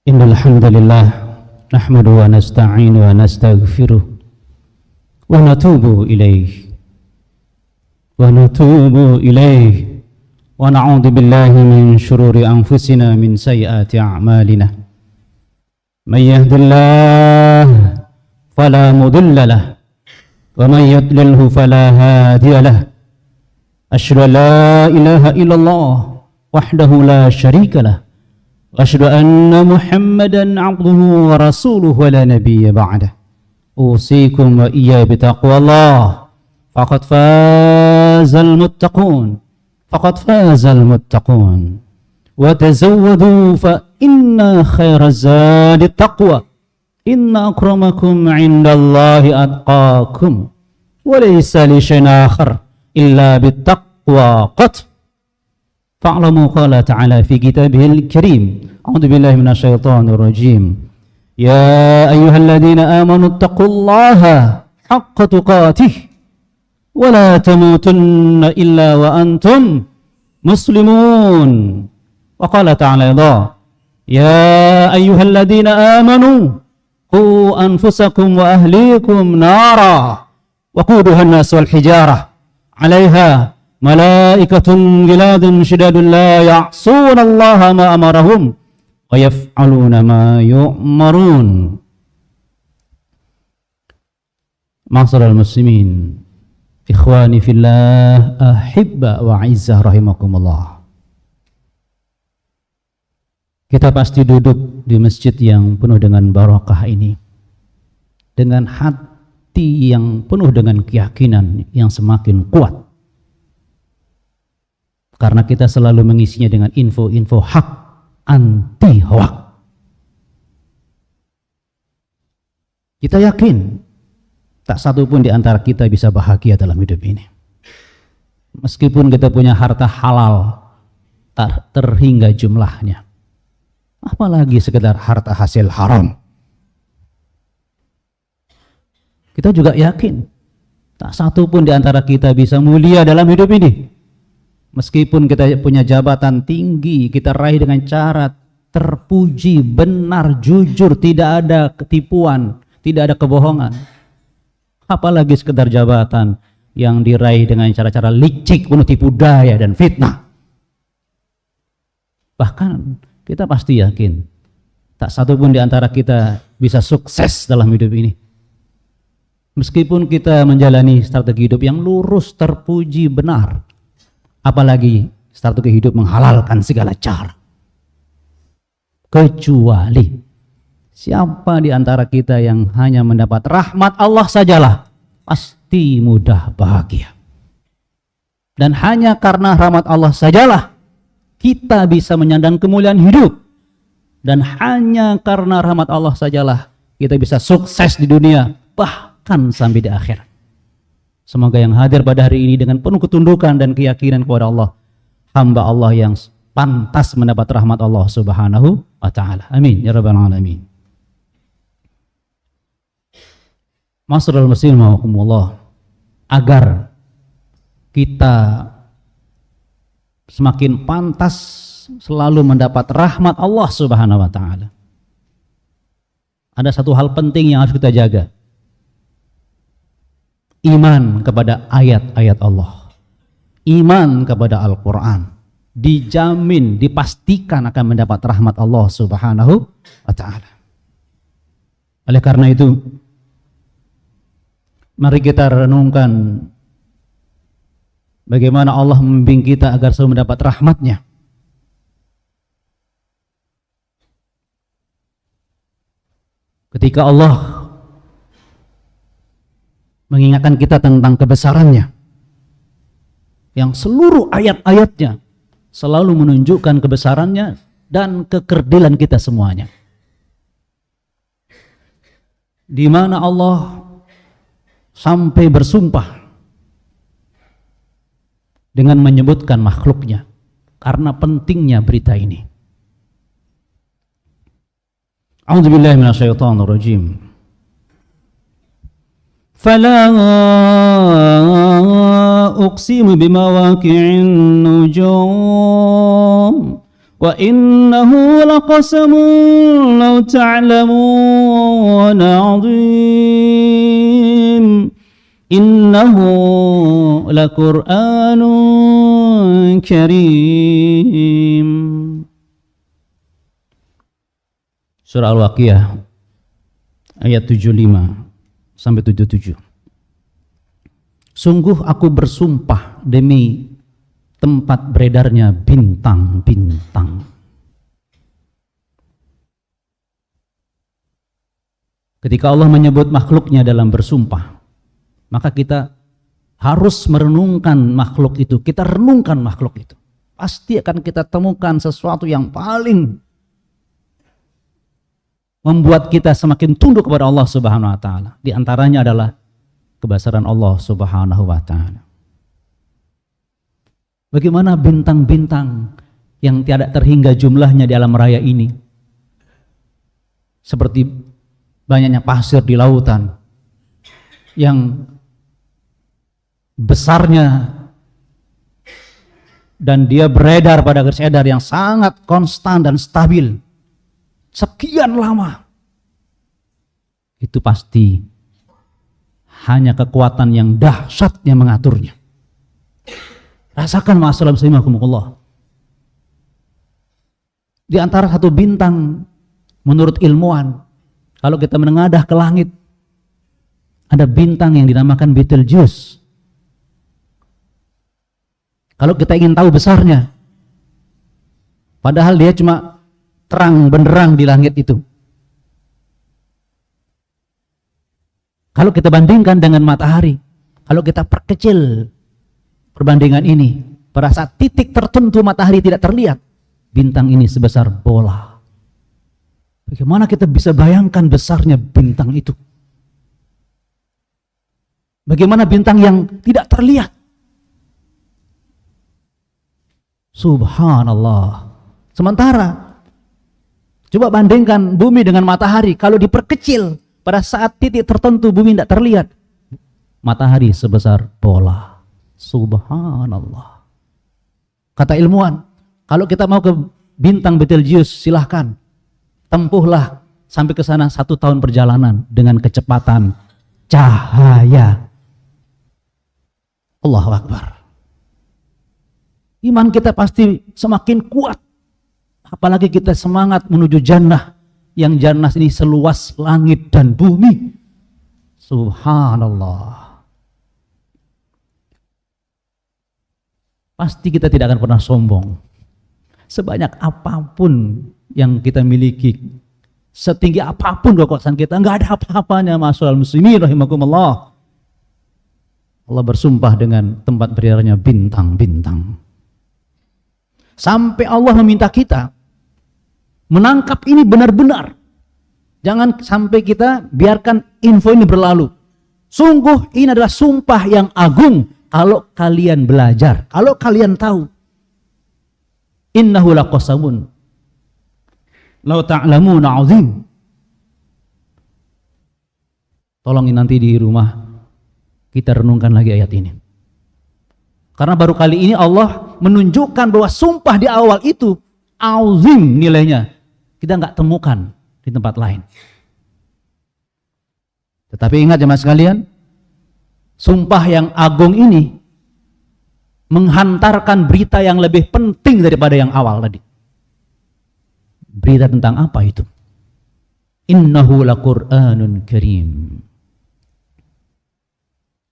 Innal hamdalillah nahmaduhu wa nasta'inu wa nastaghfiruh wa natubu ilayh wa na'udzu billahi min shururi anfusina min sayyiati a'malina may yahdihillahu fala mudilla lahu wa may yudlilhu fala hadiya lahu asyhadu an la ilaha illallah wahdahu la syarika lahu أشهد أن محمدا عبده ورسوله ولا نبي بعده أوصيكم وإياي بتقوى الله فقد فاز المتقون وتزودوا فإن خير الزاد التقوى إن أكرمكم عند الله أتقاكم وليس لشيء آخر إلا بالتقوى قط فاعلموا قال تعالى في كتابه الكريم أعوذ بالله من الشيطان الرجيم يا أيها الذين آمنوا اتقوا الله حق تقاته ولا تموتن إلا وأنتم مسلمون وقال تعالى أيضا يا أيها الذين آمنوا قوا أنفسكم وأهليكم نارا وقودها الناس والحجارة عليها malaikatun giladun syidadun la ya'suna Allah ma amarahum wa yaf'aluna ma yu'marun. Ma'asyiral muslimin, ikhwani fillah, ahibba wa izzah rahimakumullah. Kita pasti duduk di masjid yang penuh dengan barakah ini dengan hati yang penuh dengan keyakinan yang semakin kuat. Karena kita selalu mengisinya dengan info-info hak, anti hoak. Kita yakin tak satu pun di antara kita bisa bahagia dalam hidup ini. Meskipun kita punya harta halal tak terhingga jumlahnya, apalagi sekedar harta hasil haram. Kita juga yakin tak satu pun di antara kita bisa mulia dalam hidup ini. Meskipun kita punya jabatan tinggi, kita raih dengan cara terpuji, benar, jujur, tidak ada ketipuan, tidak ada kebohongan. Apalagi sekedar jabatan yang diraih dengan cara-cara licik, penuh tipu daya dan fitnah. Bahkan kita pasti yakin tak satu pun di antara kita bisa sukses dalam hidup ini. Meskipun kita menjalani strategi hidup yang lurus, terpuji, benar. Apalagi strategi hidup menghalalkan segala cara. Kecuali siapa di antara kita yang hanya mendapat rahmat Allah sajalah, pasti mudah bahagia. Dan hanya karena rahmat Allah sajalah kita bisa menyandang kemuliaan hidup. Dan hanya karena rahmat Allah sajalah kita bisa sukses di dunia, bahkan sampai di akhirat. Semoga yang hadir pada hari ini dengan penuh ketundukan dan keyakinan kepada Allah, hamba Allah yang pantas mendapat rahmat Allah Subhanahu wa ta'ala. Amin ya rabbal alamin. Ma'asyiral muslimin rahimakumullah, agar kita semakin pantas selalu mendapat rahmat Allah Subhanahu wa ta'ala, ada satu hal penting yang harus kita jaga. Iman kepada ayat-ayat Allah, iman kepada Al-Quran, dijamin, dipastikan akan mendapat rahmat Allah Subhanahu wa ta'ala. Oleh karena itu, mari kita renungkan bagaimana Allah membimbing kita agar selalu mendapat rahmatnya. Ketika Allah mengingatkan kita tentang kebesarannya, yang seluruh ayat-ayatnya selalu menunjukkan kebesarannya dan kekerdilan kita semuanya, di mana Allah sampai bersumpah dengan menyebutkan makhluknya karena pentingnya berita ini. A'udzubillahi minasyaitonir rajim. Fala uqsimu bimawaqi'in nujum Wa innahu laqasamun law ta'lamun 'azim. Innahu laqur'anun karim. Surah Al-Waqiah ayat 75 sampai 77. Sungguh aku bersumpah demi tempat beredarnya bintang-bintang. Ketika Allah menyebut makhluknya dalam bersumpah, maka kita harus merenungkan makhluk itu. Kita renungkan makhluk itu. Pasti akan kita temukan sesuatu yang paling membuat kita semakin tunduk kepada Allah Subhanahu wa taala. Di antaranya adalah kebesaran Allah Subhanahu wa taala. Bagaimana bintang-bintang yang tiada terhingga jumlahnya di alam raya ini, seperti banyaknya pasir di lautan yang besarnya dan dia beredar pada garis edar yang sangat konstan dan stabil sekian lama, itu pasti hanya kekuatan yang dahsyat yang mengaturnya. Rasakan ma'asyiral muslimin rahimakumullah. Di antara satu bintang menurut ilmuwan, kalau kita menengadah ke langit, ada bintang yang dinamakan Betelgeuse. Kalau kita ingin tahu besarnya, padahal dia cuma terang benderang di langit itu. Kalau kita bandingkan dengan matahari, kalau kita perkecil perbandingan ini, pada saat titik tertentu matahari tidak terlihat, bintang ini sebesar bola. Bagaimana kita bisa bayangkan besarnya bintang itu? Bagaimana bintang yang tidak terlihat? Subhanallah. Sementara, coba bandingkan bumi dengan matahari, kalau diperkecil, pada saat titik tertentu bumi tidak terlihat, matahari sebesar bola. Subhanallah. Kata ilmuwan, kalau kita mau ke bintang Betelgeuse, silahkan tempuhlah sampai ke sana 1 tahun perjalanan dengan kecepatan cahaya. Allahu Akbar. Iman kita pasti semakin kuat, apalagi kita semangat menuju jannah, yang jannah ini seluas langit dan bumi. Subhanallah. Pasti kita tidak akan pernah sombong. Sebanyak apapun yang kita miliki, setinggi apapun kekuasaan kita, nggak ada apa-apanya ma'asyiral muslimin rahimakumullah. Allah bersumpah dengan tempat beredarnya bintang-bintang. Sampai Allah meminta kita menangkap ini benar-benar. Jangan sampai kita biarkan info ini berlalu. Sungguh ini adalah sumpah yang agung. Kalau kalian belajar, kalau kalian tahu, innahu laqasamun law ta'lamuna 'azim. Tolong nanti di rumah kita renungkan lagi ayat ini. Karena baru kali ini Allah menunjukkan bahwa sumpah di awal itu azim nilainya. Kita nggak temukan di tempat lain. Tetapi ingat jemaah sekalian, sumpah yang agung ini menghantarkan berita yang lebih penting daripada yang awal tadi. Berita tentang apa itu? Innahu laqur'anun karim.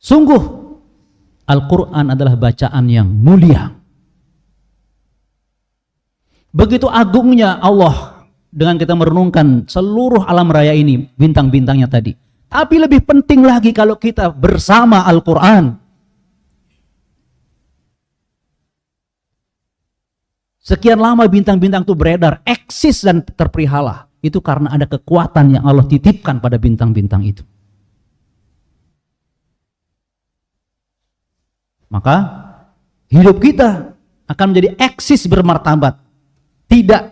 Sungguh Al-Quran adalah bacaan yang mulia. Begitu agungnya Allah dengan kita merenungkan seluruh alam raya ini, bintang-bintangnya tadi. Tapi lebih penting lagi kalau kita bersama Al-Quran. Sekian lama bintang-bintang itu beredar, eksis dan terpelihara. Itu karena ada kekuatan yang Allah titipkan pada bintang-bintang itu. Maka hidup kita akan menjadi eksis bermartabat. Tidak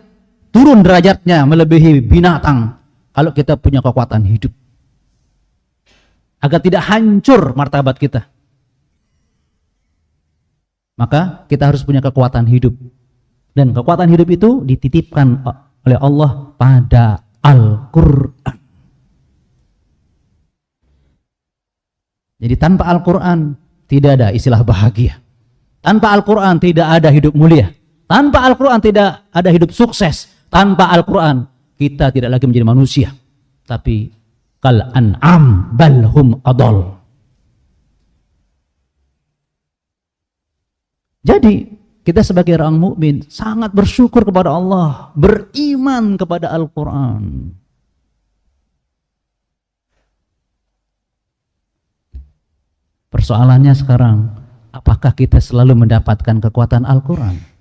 turun derajatnya melebihi binatang kalau kita punya kekuatan hidup. Agar tidak hancur martabat kita. Maka kita harus punya kekuatan hidup. Dan kekuatan hidup itu dititipkan oleh Allah pada Al-Quran. Jadi tanpa Al-Quran tidak ada istilah bahagia. Tanpa Al-Quran tidak ada hidup mulia. Tanpa Al-Quran tidak ada hidup sukses. Tanpa Al-Quran kita tidak lagi menjadi manusia, tapi kal an'am bal hum adall. Jadi kita sebagai orang mukmin sangat bersyukur kepada Allah, beriman kepada Al-Quran. Persoalannya sekarang, apakah kita selalu mendapatkan kekuatan Al-Quran?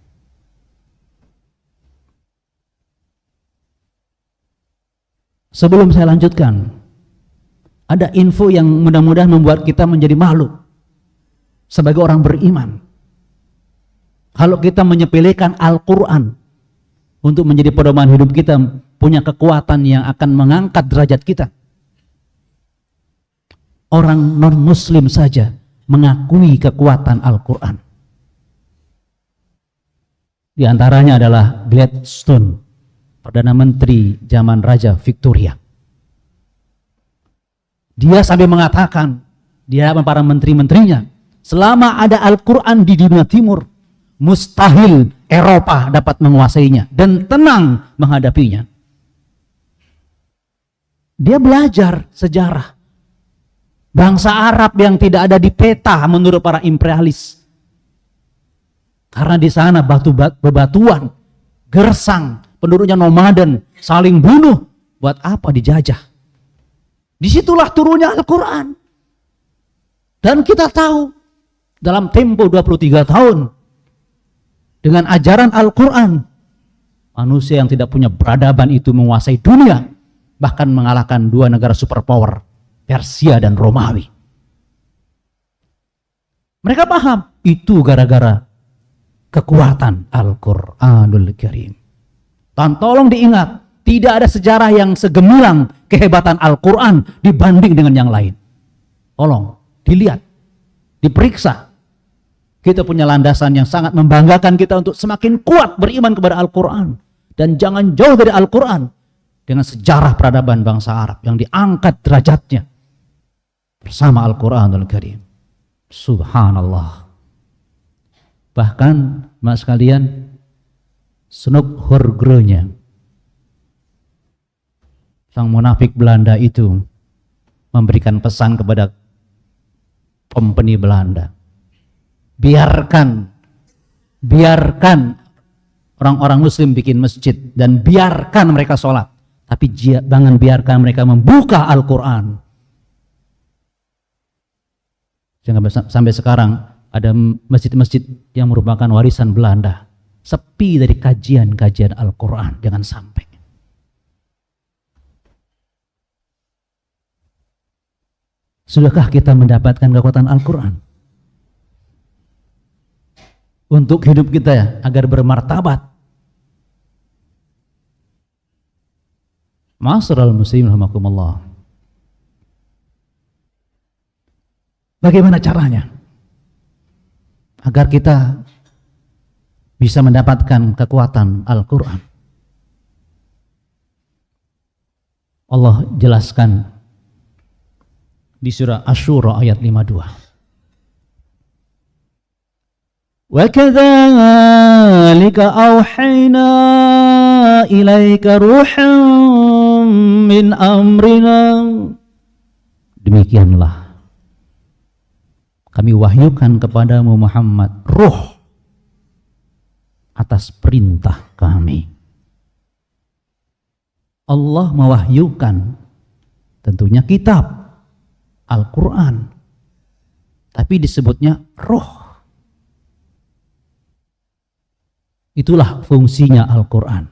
Sebelum saya lanjutkan, ada info yang mudah-mudahan membuat kita menjadi malu sebagai orang beriman. Kalau kita menyepelekan Al-Quran untuk menjadi pedoman hidup kita, punya kekuatan yang akan mengangkat derajat kita. Orang non-muslim saja mengakui kekuatan Al-Quran. Di antaranya adalah Gladstone, Perdana Menteri zaman Raja Victoria. Dia sampai mengatakan, dia dan para menteri-menterinya, selama ada Al-Quran di dunia timur, mustahil Eropa dapat menguasainya dan tenang menghadapinya. Dia belajar sejarah bangsa Arab yang tidak ada di peta menurut para imperialis. Karena di sana bebatuan, gersang, penduduknya nomaden, saling bunuh. Buat apa dijajah? Disitulah turunnya Al-Quran. Dan kita tahu dalam tempo 23 tahun dengan ajaran Al-Quran, manusia yang tidak punya peradaban itu menguasai dunia, bahkan mengalahkan dua negara superpower, Persia dan Romawi. Mereka paham itu gara-gara kekuatan Al-Quranul Karim. Dan tolong diingat, tidak ada sejarah yang segemilang kehebatan Al-Quran dibanding dengan yang lain. Tolong dilihat, diperiksa. Kita punya landasan yang sangat membanggakan kita untuk semakin kuat beriman kepada Al-Quran. Dan jangan jauh dari Al-Quran dengan sejarah peradaban bangsa Arab yang diangkat derajatnya bersama Al-Quranul Karim. Subhanallah. Bahkan mas sekalian, Snoek Horgronya, sang munafik Belanda itu, memberikan pesan kepada company Belanda, biarkan orang-orang muslim bikin masjid dan biarkan mereka sholat, tapi jangan biarkan mereka membuka Al-Quran. Sampai sekarang ada masjid-masjid yang merupakan warisan Belanda sepi dari kajian-kajian Al-Quran. Jangan sampai. Sudahkah kita mendapatkan kekuatan Al-Quran untuk hidup kita ya, agar bermartabat? Ma'asyiral muslimin rahimakumullah. Bagaimana caranya agar kita bisa mendapatkan kekuatan Al-Quran? Allah jelaskan di surah Asy-Syura ayat 52. Wa kadzalika auhayna ilaika ruhan min amrina. Demikianlah kami wahyukan kepadamu Muhammad ruh atas perintah kami. Allah mewahyukan tentunya kitab Al-Quran, tapi disebutnya ruh. Itulah fungsinya Al-Quran.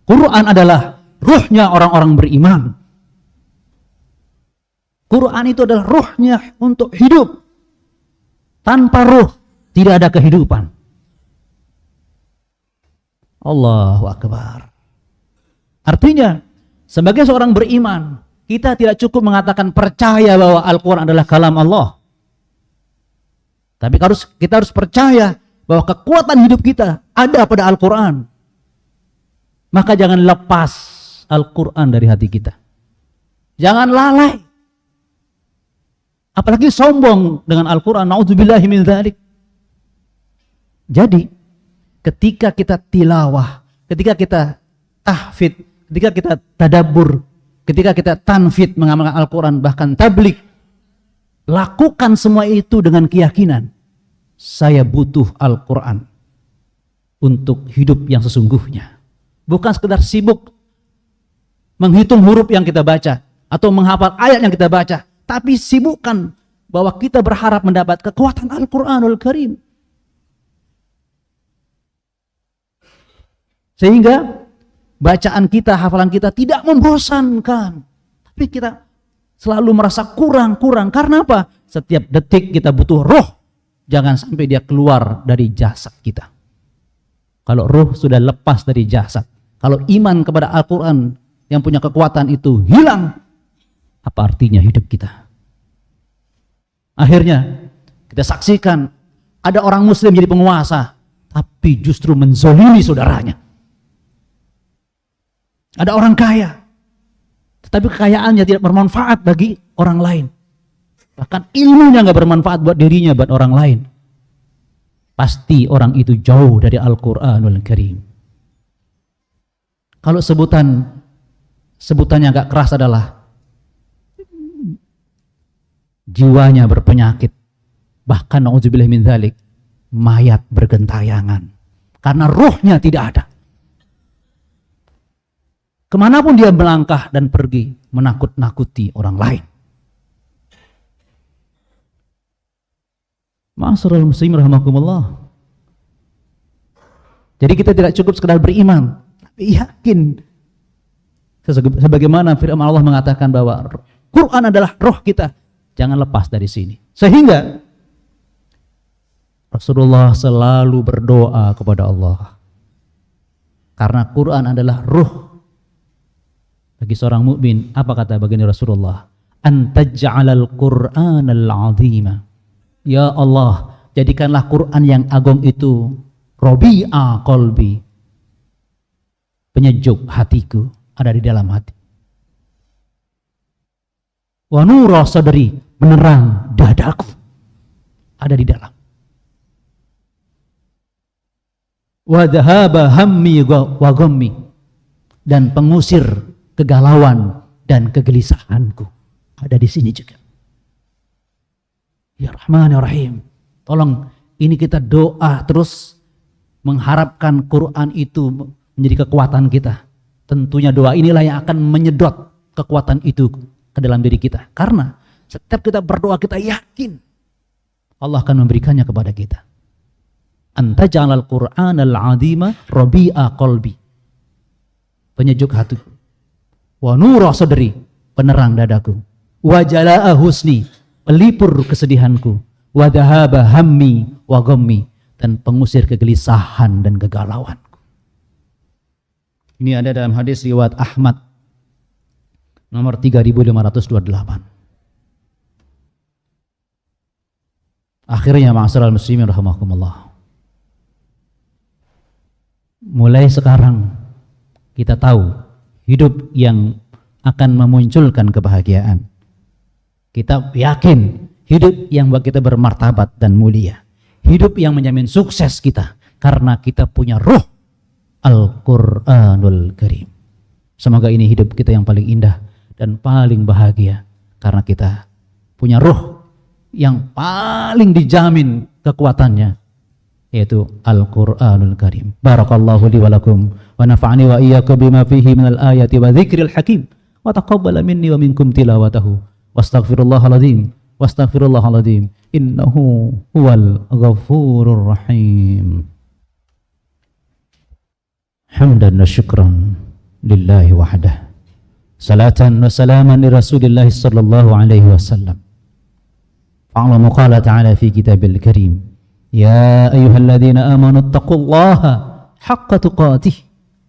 Quran adalah ruhnya orang-orang beriman. Quran itu adalah ruhnya untuk hidup. Tanpa ruh tidak ada kehidupan. Allahu Akbar. Artinya, sebagai seorang beriman, kita tidak cukup mengatakan percaya bahwa Al-Quran adalah kalam Allah. Tapi kita harus percaya bahwa kekuatan hidup kita ada pada Al-Quran, maka jangan lepas Al-Quran dari hati kita. Jangan lalai. Apalagi sombong dengan Al-Quran. Na'udzubillahi min dzalik. Jadi, ketika kita tilawah, ketika kita tahfidz, ketika kita tadabbur, ketika kita tanfidz mengamalkan Al-Quran, bahkan tabligh, lakukan semua itu dengan keyakinan. Saya butuh Al-Quran untuk hidup yang sesungguhnya. Bukan sekedar sibuk menghitung huruf yang kita baca atau menghafal ayat yang kita baca, tapi sibukkan bahwa kita berharap mendapat kekuatan Al-Quranul Karim. Sehingga bacaan kita, hafalan kita tidak membosankan, tapi kita selalu merasa kurang-kurang. Karena apa? Setiap detik kita butuh roh. Jangan sampai dia keluar dari jasad kita. Kalau roh sudah lepas dari jasad, kalau iman kepada Al-Quran yang punya kekuatan itu hilang, apa artinya hidup kita? Akhirnya kita saksikan ada orang muslim jadi penguasa, tapi justru menzolimi saudaranya. Ada orang kaya, tetapi kekayaannya tidak bermanfaat bagi orang lain. Bahkan ilmunya nggak bermanfaat buat dirinya, buat orang lain. Pasti orang itu jauh dari Al-Quranul Karim. Kalau sebutannya agak keras adalah jiwanya berpenyakit, bahkan na'udzubillah min dzalik, mayat bergentayangan karena ruhnya tidak ada. Kemanapun dia melangkah dan pergi, menakut-nakuti orang lain. Ma'asyiral muslimin rahimakumullah. Jadi kita tidak cukup sekedar beriman, tapi yakin. Sebagaimana firman Allah mengatakan bahwa Quran adalah roh kita. Jangan lepas dari sini. Sehingga Rasulullah selalu berdoa kepada Allah. Karena Quran adalah ruh bagi seorang mukmin. Apa kata baginda Rasulullah? Antaj'alal Qur'anal 'azima. Ya Allah, jadikanlah Quran yang agung itu Rabi'a qalbi, penyejuk hatiku, ada di dalam hati. Wa nura sadri, menerang dadaku, ada di dalam. Wa dhahaba hammi wa ghammi, dan pengusir kegalauan dan kegelisahanku, ada di sini juga. Ya Rahman ya Rahim. Tolong ini kita doa terus mengharapkan Quran itu menjadi kekuatan kita. Tentunya doa inilah yang akan menyedot kekuatan itu ke dalam diri kita. Karena setiap kita berdoa kita yakin Allah akan memberikannya kepada kita. Anta ja'alal Qur'anal 'azima rabi'a qalbi, penyejuk hatiku. Wa nura sadri, penerang dadaku. Wa jalaa husni, pelipur kesedihanku. Wa dhahaba hammi wa ghammi, dan pengusir kegelisahan dan kegalauanku. Ini ada dalam hadis riwayat Ahmad nomor 3528. Akhirnya ma'asyiral muslimin rahimakumullah, mulai sekarang kita tahu hidup yang akan memunculkan kebahagiaan. Kita yakin hidup yang buat kita bermartabat dan mulia. Hidup yang menjamin sukses kita karena kita punya ruh Al-Quranul Karim. Semoga ini hidup kita yang paling indah dan paling bahagia karena kita punya ruh yang paling dijamin kekuatannya, yaitu Al-Quranul Karim. Barakallahu li wa lakum wa nafa'ani wa iyyakum bima fihi minal ayati wa dzikril hakim wa taqabbala minni wa minkum tilawatahu wastaghfirullahal adzim innahu huwal ghafurur rahim. Hamdan wa syukran lillahi wahdah, salatan wa salaman li Rasulillah sallallahu alaihi wasallam. Fa'alamu qala ta'ala fi kitabil karim, ya ayyuhalladzina amanu taqullaha haqqa tuqatih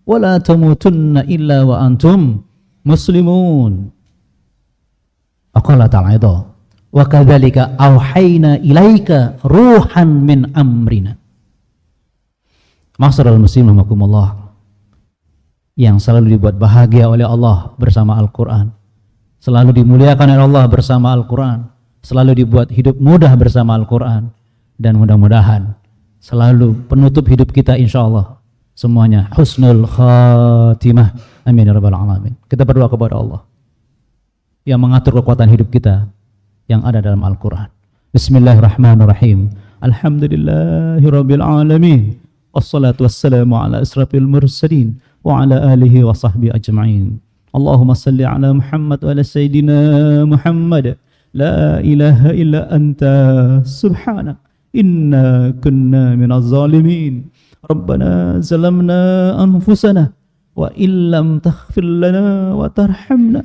wa la tamutunna illa wa antum muslimun. Aqala ta'ala, wa kadzalika auhayna ilaika ruhan min amrina Ma'asyiral muslimin rahimakumullah, yang selalu dibuat bahagia oleh Allah bersama Al-Quran, selalu dimuliakan oleh Allah bersama Al-Quran, selalu dibuat hidup mudah bersama Al-Quran, dan mudah-mudahan selalu penutup hidup kita insyaallah semuanya husnul khatimah. Amin ya rabbal alamin. Kita berdoa kepada Allah yang mengatur kekuatan hidup kita yang ada dalam Al-Quran. Bismillahirrahmanirrahim. Alhamdulillahirabbil alamin. Wassalatu wassalamu ala asrafil mursalin wa ala alihi wa sahbihi ajma'in. Allahumma salli ala Muhammad wa ala sayyidina Muhammad. La ilaha illa anta subhanak inna kunna minaz zalimin. Rabbana zalamna anfusana wa illam taghfir lana wa tarhamna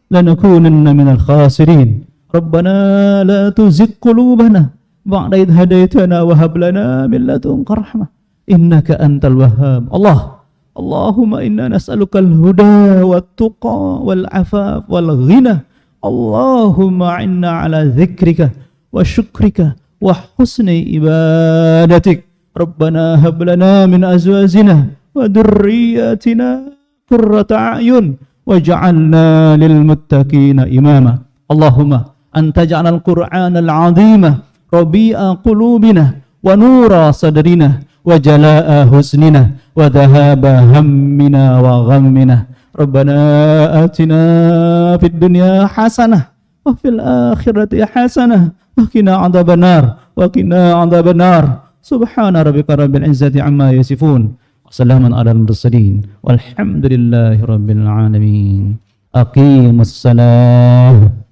lanakunanna minal khasirin. Rabbana la tuzigh qulubana ba'da idh hadaytana wa hab lana min ladunka rahmah innaka antal wahhab. Allahumma inna nas'aluka al-huda wat-tuqa wal-'afaf wal-ghina. Allahumma inna ala dzikrika wa syukrika wa husni ibadatik. Rabbana hab lana min azwajina wa dhurriyyatina qurrata a'yun waj'alna lil muttaqina imama. Allahumma anta ja'alal qur'anal 'azima rabi'a qulubina wa nura sadrina wa jalaa husnina wa dhahaba hammina wa ghammina. Rabbana atina fid dunya hasanah wa fil akhirati hasanah wa qina adzaban nar. Subhana rabbika rabbil izzati amma yasifun wa salamun alal mursalin walhamdulillahi rabbil alamin. Aqimus salam.